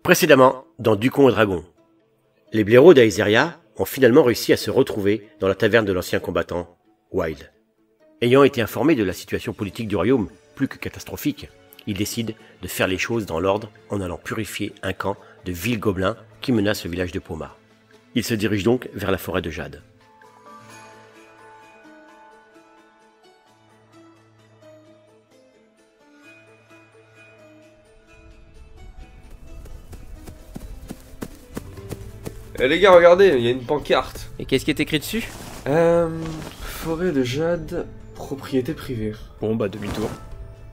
Précédemment, dans Ducon et Dragon. Les blaireaux d'Aeseria ont finalement réussi à se retrouver dans la taverne de l'ancien combattant, Wild. Ayant été informés de la situation politique du royaume, plus que catastrophique, ils décident de faire les choses dans l'ordre en allant purifier un camp de vils gobelins qui menace le village de Poma. Ils se dirigent donc vers la forêt de Jade. Eh les gars, regardez, il y a une pancarte. Et qu'est-ce qui est écrit dessus? Forêt de Jade, propriété privée. Bon bah demi-tour.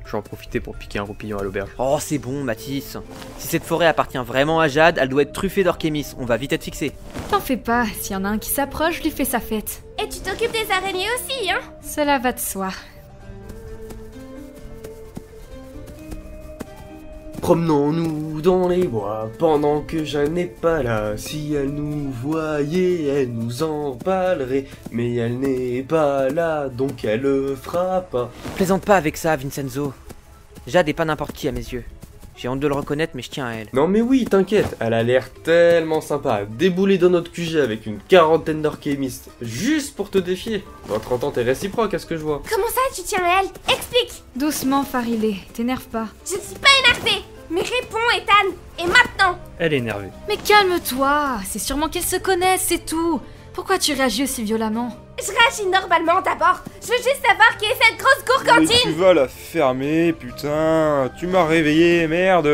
Je vais en profiter pour piquer un roupillon à l'auberge. Oh c'est bon Mathis. Si cette forêt appartient vraiment à Jade, elle doit être truffée d'Orkémis, on va vite être fixé. T'en fais pas, s'il y en a un qui s'approche, lui fais sa fête. Et tu t'occupes des araignées aussi, hein? Cela va de soi. Promenons-nous dans les bois pendant que Jeanne n'est pas là. Si elle nous voyait, elle nous empalerait. Mais elle n'est pas là, donc elle le fera pas. Plaisante pas avec ça, Vincenzo. Jade est pas n'importe qui à mes yeux. J'ai honte de le reconnaître, mais je tiens à elle. Non mais oui, t'inquiète, elle a l'air tellement sympa. Débouler dans notre QG avec une quarantaine d'orchémistes, juste pour te défier. Notre entente est réciproque à ce que je vois. Comment ça, tu tiens à elle? Explique! Doucement, Farilé, t'énerve pas. Je ne suis pas énervée! Mais réponds, Ethan! Et maintenant! Elle est énervée. Mais calme-toi, c'est sûrement qu'elles se connaissent, c'est tout. Pourquoi tu réagis aussi violemment? Je réagis normalement d'abord. Je veux juste savoir qui est cette grosse Mais gourgandine! tu vas la fermer, putain. Tu m'as réveillé, merde.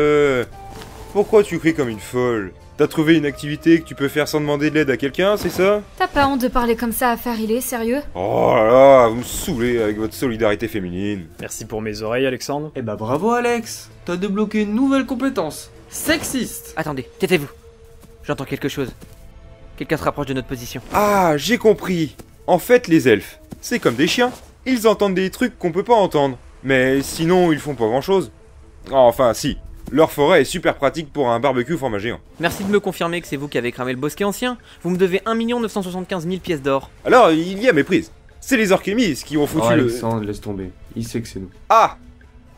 Pourquoi tu cries comme une folle? T'as trouvé une activité que tu peux faire sans demander de l'aide à quelqu'un, c'est ça? T'as pas honte de parler comme ça à Farilé, sérieux? Oh là là, vous me saoulez avec votre solidarité féminine. Merci pour mes oreilles, Alexandre. Eh bah bravo Alex, t'as débloqué une nouvelle compétence. Sexiste. Attendez, taisez-vous. J'entends quelque chose. Quelqu'un se rapproche de notre position. Ah, j'ai compris. En fait, les elfes, c'est comme des chiens. Ils entendent des trucs qu'on peut pas entendre. Mais sinon, ils font pas grand-chose. Enfin, si. Leur forêt est super pratique pour un barbecue format géant. Merci de me confirmer que c'est vous qui avez cramé le bosquet ancien. Vous me devez 1 975 000 pièces d'or. Alors, il y a méprise. C'est les orchémis qui ont foutu le... Alexandre, laisse tomber. Il sait que c'est nous. Ah!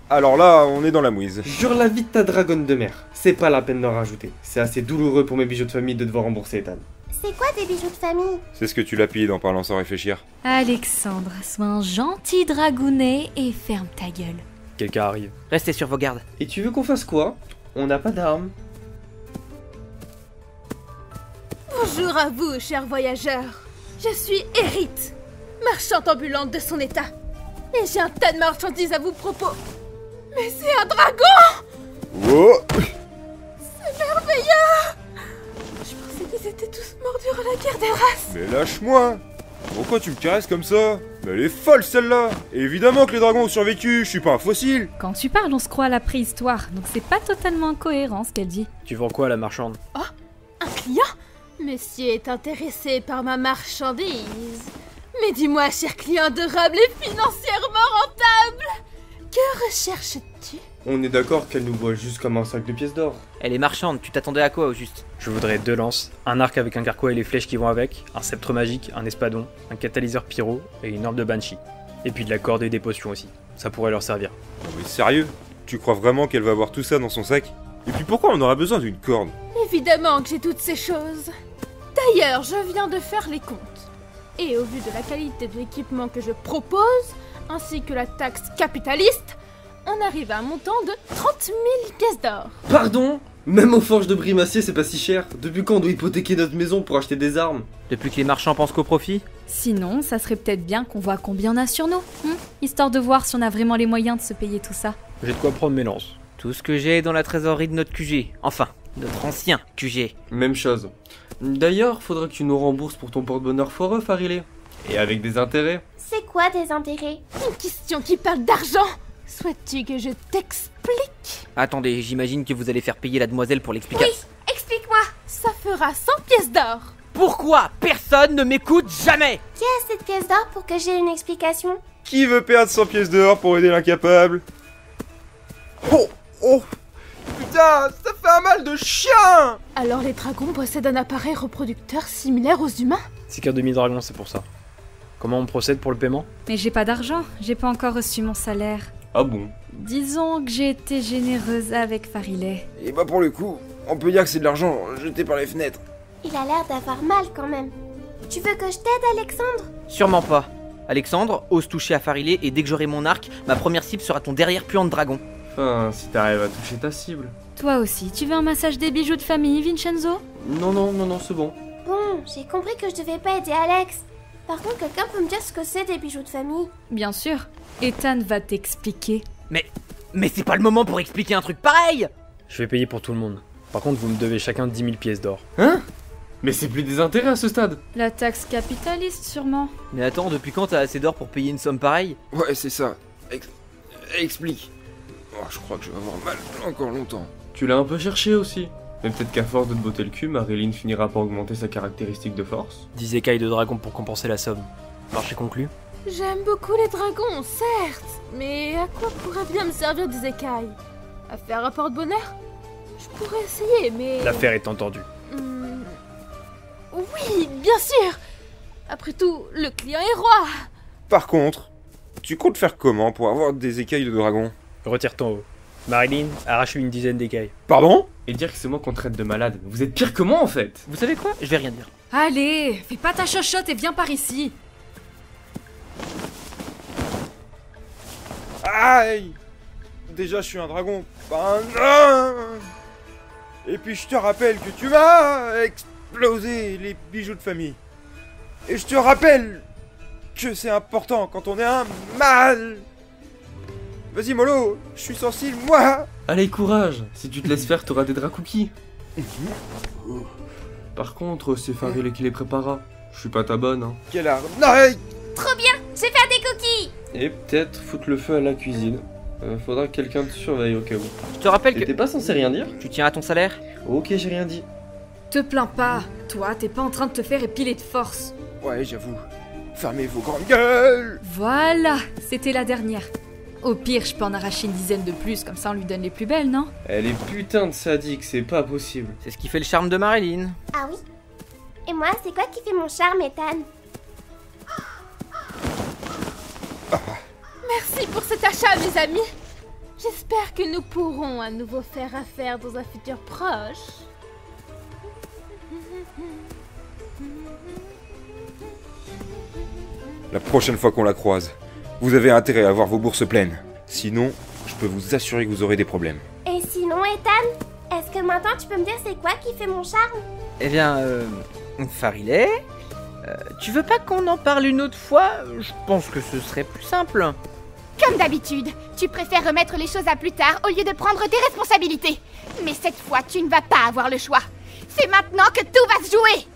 Alors là, on est dans la mouise. Jure la vie de ta dragonne de mer. C'est pas la peine d'en rajouter. C'est assez douloureux pour mes bijoux de famille de devoir rembourser Ethan. C'est quoi des bijoux de famille? C'est ce que tu lapides en parlant sans réfléchir. Alexandre, sois un gentil dragounet et ferme ta gueule. Quelqu'un arrive. Restez sur vos gardes. Et tu veux qu'on fasse quoi? On n'a pas d'armes. Bonjour à vous, chers voyageurs. Je suis Hérite, marchande ambulante de son état. Et j'ai un tas de marchandises à vous propos. Mais c'est un dragon! Wow! C'est merveilleux! Je pensais qu'ils étaient tous morts durant la guerre des races. Mais lâche-moi! Pourquoi tu me caresses comme ça? Mais elle est folle celle-là! Évidemment que les dragons ont survécu, je suis pas un fossile! Quand tu parles, on se croit à la préhistoire, donc c'est pas totalement incohérent ce qu'elle dit. Tu vends quoi, la marchande? Un client? Monsieur est intéressé par ma marchandise. Mais dis-moi, cher client adorable et financièrement rentable, que recherches-tu? On est d'accord qu'elle nous voit juste comme un sac de pièces d'or. Elle est marchande, tu t'attendais à quoi au juste? Je voudrais 2 lances, un arc avec un carquois et les flèches qui vont avec, un sceptre magique, un espadon, un catalyseur pyro et une orbe de banshee. Et puis de la corde et des potions aussi. Ça pourrait leur servir. Non mais sérieux? Tu crois vraiment qu'elle va avoir tout ça dans son sac? Et puis pourquoi on aurait besoin d'une corde? Évidemment que j'ai toutes ces choses. D'ailleurs, je viens de faire les comptes. Et au vu de la qualité de l'équipement que je propose, ainsi que la taxe capitaliste, on arrive à un montant de 30 000 pièces d'or. Pardon? Même aux forges de Brimacier, c'est pas si cher. Depuis quand on doit hypothéquer notre maison pour acheter des armes? Depuis que les marchands pensent qu'au profit? Sinon, ça serait peut-être bien qu'on voit combien on a sur nous, histoire de voir si on a vraiment les moyens de se payer tout ça. J'ai de quoi prendre mes lances. Tout ce que j'ai est dans la trésorerie de notre QG. Enfin, notre ancien QG. Même chose. D'ailleurs, faudrait que tu nous rembourses pour ton porte-bonheur foireux, Farilé. Et avec des intérêts. C'est quoi des intérêts? Une question qui parle d'argent. Souhaites-tu que je t'explique? Attendez, j'imagine que vous allez faire payer la demoiselle pour l'explication. Oui, explique-moi! Ça fera 100 pièces d'or. Pourquoi personne ne m'écoute jamais? Qui a cette pièce d'or pour que j'ai une explication? Qui veut perdre 100 pièces d'or pour aider l'incapable? Oh! Oh! Putain, ça fait un mal de chien! Alors les dragons possèdent un appareil reproducteur similaire aux humains? C'est qu'un demi-dragon, c'est pour ça. Comment on procède pour le paiement? Mais j'ai pas d'argent, j'ai pas encore reçu mon salaire. Ah bon? Disons que j'ai été généreuse avec Farilé. Et bah pour le coup, On peut dire que c'est de l'argent jeté par les fenêtres. Il a l'air d'avoir mal quand même. Tu veux que je t'aide, Alexandre? Sûrement pas. Alexandre, ose toucher à Farilé et dès que j'aurai mon arc, ma première cible sera ton derrière puant de dragon. Enfin, si t'arrives à toucher ta cible. Toi aussi, tu veux un massage des bijoux de famille, Vincenzo? Non, c'est bon. Bon, j'ai compris que je devais pas aider Alex. Par contre, quelqu'un peut me dire ce que c'est des bijoux de famille? Bien sûr. Ethan va t'expliquer. Mais c'est pas le moment pour expliquer un truc pareil! Je vais payer pour tout le monde. Par contre, vous me devez chacun 10 000 pièces d'or. Hein? Mais c'est plus des intérêts à ce stade. La taxe capitaliste, sûrement. Mais attends, depuis quand t'as assez d'or pour payer une somme pareille? Ouais, c'est ça. Explique. Oh, je crois que je vais avoir mal encore longtemps. Tu l'as un peu cherché aussi. Mais peut-être qu'à force de te botter le cul, Marilyn finira par augmenter sa caractéristique de force. 10 écailles de dragon pour compenser la somme. Marché conclu. J'aime beaucoup les dragons, certes. Mais à quoi pourrait bien me servir des écailles? À faire un porte-bonheur? Je pourrais essayer, mais... L'affaire est entendue. Oui, bien sûr. Après tout, le client est roi. Par contre, tu comptes faire comment pour avoir des écailles de dragon? Retire ton haut. Marilyn, arrache une dizaine d'écailles. Pardon? Et dire que c'est moi qu'on traite de malade. Vous êtes pire que moi en fait. Vous savez quoi? Je vais rien dire. Allez, fais pas ta chochotte et viens par ici. Aïe! Déjà, je suis un dragon, pas un nain! Et puis, je te rappelle que tu m'as explosé les bijoux de famille. Et je te rappelle que c'est important quand on est un mâle. Vas-y, mollo, je suis sensible, moi! Allez, courage. Si tu te laisses faire, t'auras des draps cookies. Par contre, c'est Farilé qui les préparera. Je suis pas ta bonne, hein. Quelle arnaque! Trop bien, je vais faire des cookies. Et peut-être foutre le feu à la cuisine. Faudra que quelqu'un te surveille au cas où. Je te rappelle Et t'es que pas censé rien dire? tu tiens à ton salaire. Ok, j'ai rien dit. Te plains pas. Toi, t'es pas en train de te faire épiler de force. Ouais, j'avoue. Fermez vos grandes gueules! Voilà, c'était la dernière. Au pire, je peux en arracher une dizaine de plus, comme ça on lui donne les plus belles, non? Elle est putain de sadique, c'est pas possible. C'est ce qui fait le charme de Marilyn. Ah oui? Et moi, c'est quoi qui fait mon charme, Ethan? Merci pour cet achat, mes amis. J'espère que nous pourrons à nouveau faire affaire dans un futur proche. La prochaine fois qu'on la croise, vous avez intérêt à avoir vos bourses pleines. Sinon, je peux vous assurer que vous aurez des problèmes. Et sinon, Ethan, est-ce que maintenant tu peux me dire c'est quoi qui fait mon charme? Eh bien, Farilé, tu veux pas qu'on en parle une autre fois? Je pense que ce serait plus simple. Comme d'habitude, tu préfères remettre les choses à plus tard au lieu de prendre tes responsabilités. Mais cette fois, tu ne vas pas avoir le choix. C'est maintenant que tout va se jouer.